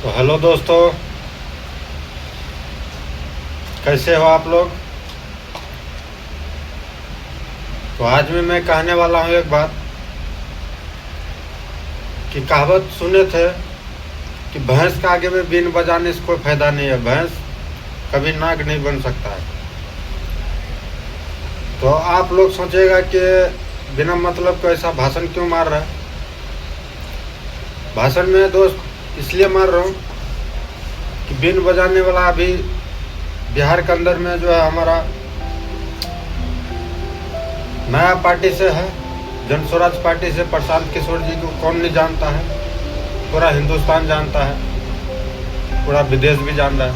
तो हेलो दोस्तों, कैसे हो आप लोग। तो आज मैं कहने वाला हूँ एक बात कि कहावत सुने थे कि भैंस के आगे में बीन बजाने से कोई फायदा नहीं है, भैंस कभी नाग नहीं बन सकता है। तो आप लोग सोचेगा कि बिना मतलब को ऐसा भाषण क्यों मार रहा है। भाषण में दोस्त इसलिए मार रहा हूँ कि बीन बजाने वाला अभी बिहार के अंदर में जो है हमारा नया पार्टी से है, जन स्वराज पार्टी से प्रशांत किशोर जी को कौन नहीं जानता है, पूरा हिंदुस्तान जानता है, पूरा विदेश भी जान रहा है।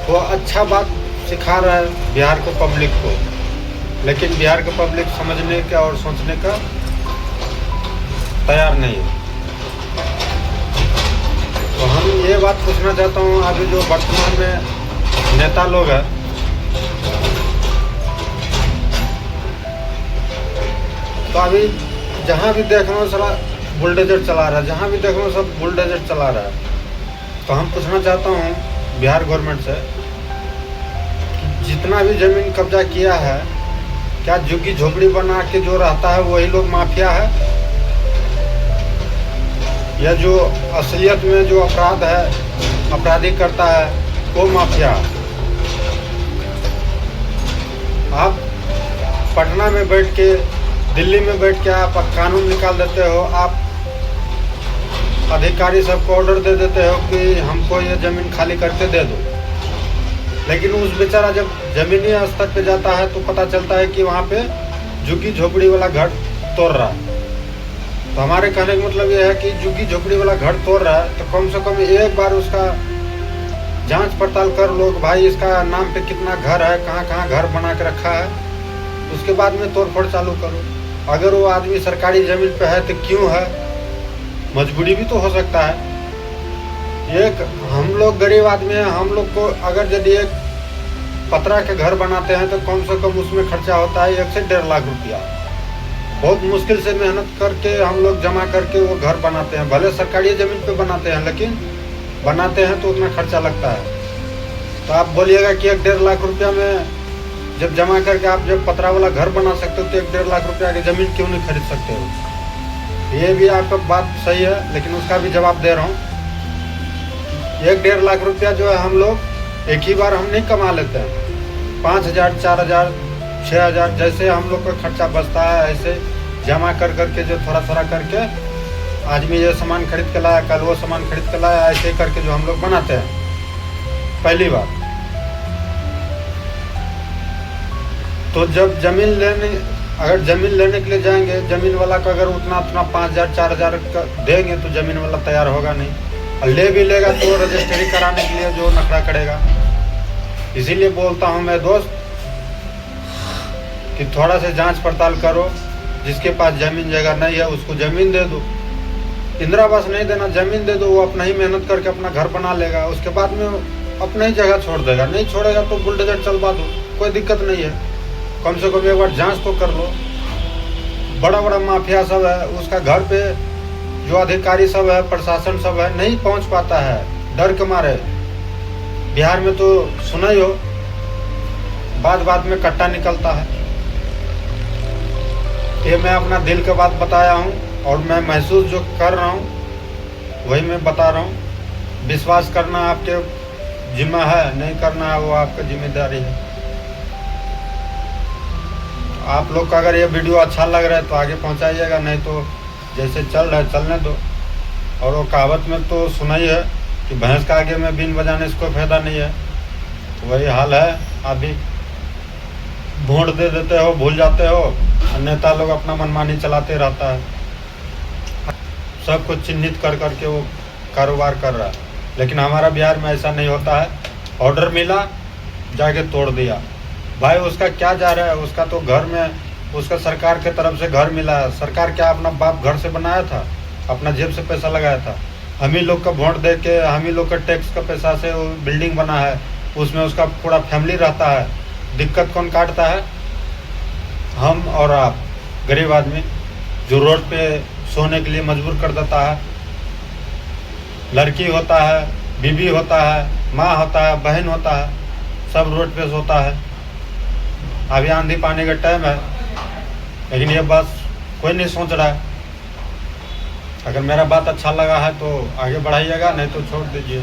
वो अच्छा बात सिखा रहा है बिहार को पब्लिक को, लेकिन बिहार के पब्लिक समझने का और सोचने का तैयार नहीं है। तो हम ये बात पूछना चाहता हूँ, अभी जो वर्तमान में नेता लोग हैं, तो अभी जहाँ भी देख रहा हूँ सारा बुलडोजर चला रहा है, जहाँ भी देख रहा हूँ सब बुलडोजर चला रहा है। तो हम पूछना चाहता हूँ बिहार गवर्नमेंट से कि जितना भी ज़मीन कब्जा किया है, क्या झुग्गी झोपड़ी बना के जो रहता है वही लोग माफिया है, या जो असलियत में जो अपराध है अपराधी करता है वो माफिया। आप पटना में बैठ के, दिल्ली में बैठ के आप कानून निकाल देते हो, आप अधिकारी सबको ऑर्डर दे देते हो कि हमको ये ज़मीन खाली करके दे दो, लेकिन उस बेचारा जब ज़मीनी स्तर पे जाता है तो पता चलता है कि वहाँ पे झुग्गी झोपड़ी वाला घर तोड़ रहा है। तो हमारे कहने का मतलब यह है कि झुग्गी झोपड़ी वाला घर तोड़ रहा है तो कम से कम एक बार उसका जांच पड़ताल कर लो, भाई इसका नाम पे कितना घर है, कहाँ कहाँ घर बना के रखा है, उसके बाद में तोड़फोड़ चालू करो। अगर वो आदमी सरकारी ज़मीन पे है तो क्यों है, मजबूरी भी तो हो सकता है। एक हम लोग गरीब आदमी हैं, हम लोग को अगर यदि एक पतरा के घर बनाते हैं तो कम से कम उसमें खर्चा होता है 1 से 1.5 लाख रुपया। बहुत मुश्किल से मेहनत करके हम लोग जमा करके वो घर बनाते हैं, भले सरकारी ज़मीन पे बनाते हैं, लेकिन बनाते हैं तो उतना खर्चा लगता है। तो आप बोलिएगा कि 1-1.5 लाख रुपया में जब जमा करके आप जब पतरा वाला घर बना सकते हो तो 1-1.5 लाख रुपया की ज़मीन क्यों नहीं खरीद सकते हो। ये भी आपका बात सही है, लेकिन उसका भी जवाब दे रहा हूँ। 1-1.5 लाख रुपया जो है हम लोग एक ही बार हम नहीं कमा लेते हैं, 5,000, 4,000, 6,000 जैसे हम लोग का खर्चा बचता है, ऐसे जमा कर करके जो थोड़ा थोड़ा करके आज में ये सामान खरीद के लाया, कल वो सामान खरीद के लाया, ऐसे करके जो हम लोग बनाते हैं। पहली बात तो जब ज़मीन लेने, अगर ज़मीन लेने के लिए जाएंगे, ज़मीन वाला को अगर उतना 5,000, 4,000 देंगे तो ज़मीन वाला तैयार होगा नहीं, और ले भी लेगा तो रजिस्ट्री कराने के लिए जो नखरा करेगा। इसीलिए बोलता हूँ मैं दोस्त कि थोड़ा से जांच पड़ताल करो, जिसके पास ज़मीन जगह नहीं है उसको ज़मीन दे दो। इंदिरा आवास नहीं देना, ज़मीन दे दो, वो अपना ही मेहनत करके अपना घर बना लेगा, उसके बाद में अपना ही जगह छोड़ देगा। नहीं छोड़ेगा तो बुलडोजर चलवा दो, कोई दिक्कत नहीं है। कम से कम एक बार जांच तो कर लो। बड़ा बड़ा माफिया सब है, उसका घर पे जो अधिकारी सब है, प्रशासन सब है, नहीं पहुंच पाता है डर के मारे। बिहार में तो सुना ही हो, बात बात में कट्टा निकलता है। ये मैं अपना दिल की बात बताया हूँ और मैं महसूस जो कर रहा हूँ वही मैं बता रहा हूँ। विश्वास करना आपके जिम्मा है, नहीं करना है वो आपका जिम्मेदारी है। आप लोग का अगर ये वीडियो अच्छा लग रहा है तो आगे पहुँचाइएगा, नहीं तो जैसे चल रहा है चलने दो। और वो कहावत में तो सुना ही है कि भैंस के आगे में बीन बजाने से कोई फायदा नहीं है। तो वही हाल है, अभी वोट दे देते हो, भूल जाते हो, और नेता लोग अपना मनमानी चलाते रहता है, सब कुछ चिन्हित कर करके वो कारोबार कर रहा है। लेकिन हमारा बिहार में ऐसा नहीं होता है। ऑर्डर मिला, जाके तोड़ दिया, भाई उसका क्या जा रहा है, उसका तो घर में उसका सरकार के तरफ से घर मिला है। सरकार क्या अपना बाप घर से बनाया था, अपना जेब से पैसा लगाया था। हम ही लोग का वोट दे के, हम ही लोग का टैक्स का पैसा से वो बिल्डिंग बना है, उसमें उसका पूरा फैमिली रहता है। दिक्कत कौन काटता है, हम और आप गरीब आदमी जो रोड पे सोने के लिए मजबूर कर देता है। लड़की होता है, बीवी होता है, माँ होता है, बहन होता है, सब रोड पे सोता है। अभी आंधी पानी का टाइम है, लेकिन ये बस कोई नहीं सोच रहा है। अगर मेरा बात अच्छा लगा है तो आगे बढ़ाइएगा, नहीं तो छोड़ दीजिए।